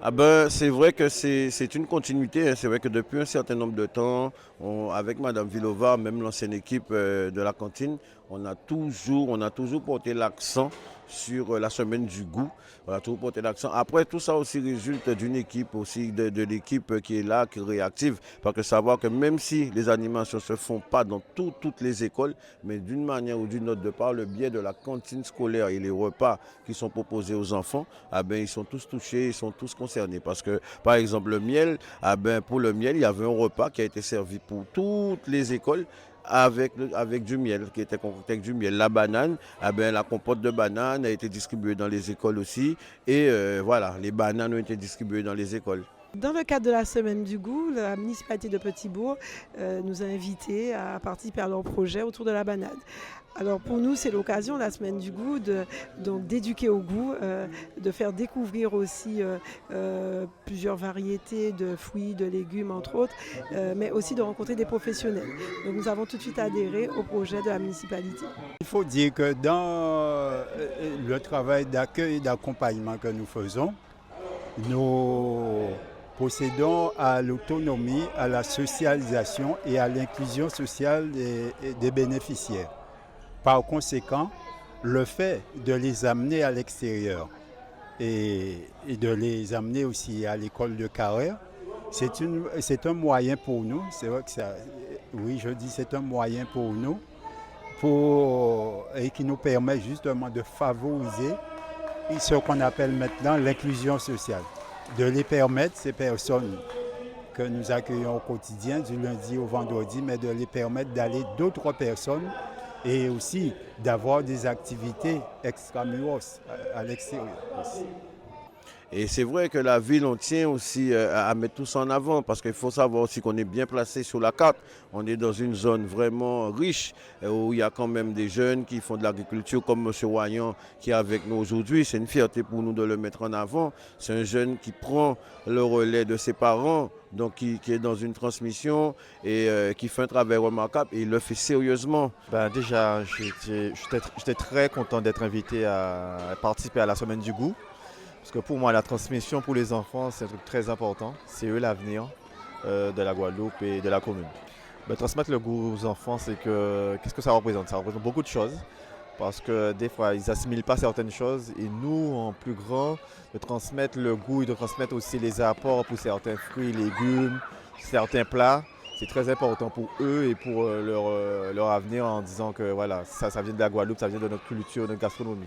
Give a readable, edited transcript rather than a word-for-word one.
Ah ben, c'est vrai que c'est une continuité, hein. C'est vrai que depuis un certain nombre de temps, avec Madame Villova, même l'ancienne équipe de la cantine, on a toujours porté l'accent sur la semaine du goût. On a toujours porté l'accent. Après, tout ça aussi résulte d'une équipe aussi, de l'équipe qui est là, qui est réactive. Parce que savoir que même si les animations ne se font pas dans toutes les écoles, mais d'une manière ou d'une autre, de par le biais de la cantine scolaire et les repas qui sont proposés aux enfants, ah ben, ils sont tous touchés, ils sont tous concernés. Parce que, par exemple, le miel, ah ben, pour le miel, il y avait un repas qui a été servi pour toutes les écoles avec du miel, qui était concocté avec du miel. La banane, ah ben, la compote de banane a été distribuée dans les écoles aussi. Et voilà, les bananes ont été distribuées dans les écoles. Dans le cadre de la Semaine du goût, la municipalité de Petit-Bourg nous a invités à participer à leur projet autour de la banane. Alors pour nous, c'est l'occasion, la Semaine du goût, d'éduquer au goût, de faire découvrir aussi plusieurs variétés de fruits, de légumes, entre autres, mais aussi de rencontrer des professionnels. Donc nous avons tout de suite adhéré au projet de la municipalité. Il faut dire que dans le travail d'accueil et d'accompagnement que nous faisons, nous procédons à l'autonomie, à la socialisation et à l'inclusion sociale des bénéficiaires. Par conséquent, le fait de les amener à l'extérieur et de les amener aussi à l'école de carrière, c'est un moyen pour nous, c'est vrai que oui, je dis c'est un moyen pour nous, et qui nous permet justement de favoriser ce qu'on appelle maintenant l'inclusion sociale, de les permettre, ces personnes que nous accueillons au quotidien, du lundi au vendredi, mais de les permettre d'aller d'autres personnes et aussi d'avoir des activités extramuros à l'extérieur aussi. Et c'est vrai que la ville, on tient aussi à mettre tout ça en avant parce qu'il faut savoir aussi qu'on est bien placé sur la carte. On est dans une zone vraiment riche où il y a quand même des jeunes qui font de l'agriculture comme M. Wayan qui est avec nous aujourd'hui. C'est une fierté pour nous de le mettre en avant. C'est un jeune qui prend le relais de ses parents, donc qui est dans une transmission et qui fait un travail remarquable et il le fait sérieusement. Ben déjà, j'étais très content d'être invité à participer à la Semaine du goût. Parce que pour moi, la transmission pour les enfants, c'est un truc très important. C'est eux l'avenir de la Guadeloupe et de la commune. Ben, transmettre le goût aux enfants, qu'est-ce que ça représente? Ça représente beaucoup de choses. Parce que des fois, ils n'assimilent pas certaines choses. Et nous, en plus grand, de transmettre le goût et de transmettre aussi les apports pour certains fruits, légumes, certains plats, c'est très important pour eux et pour leur avenir en disant que voilà, ça vient de la Guadeloupe, ça vient de notre culture, de notre gastronomie.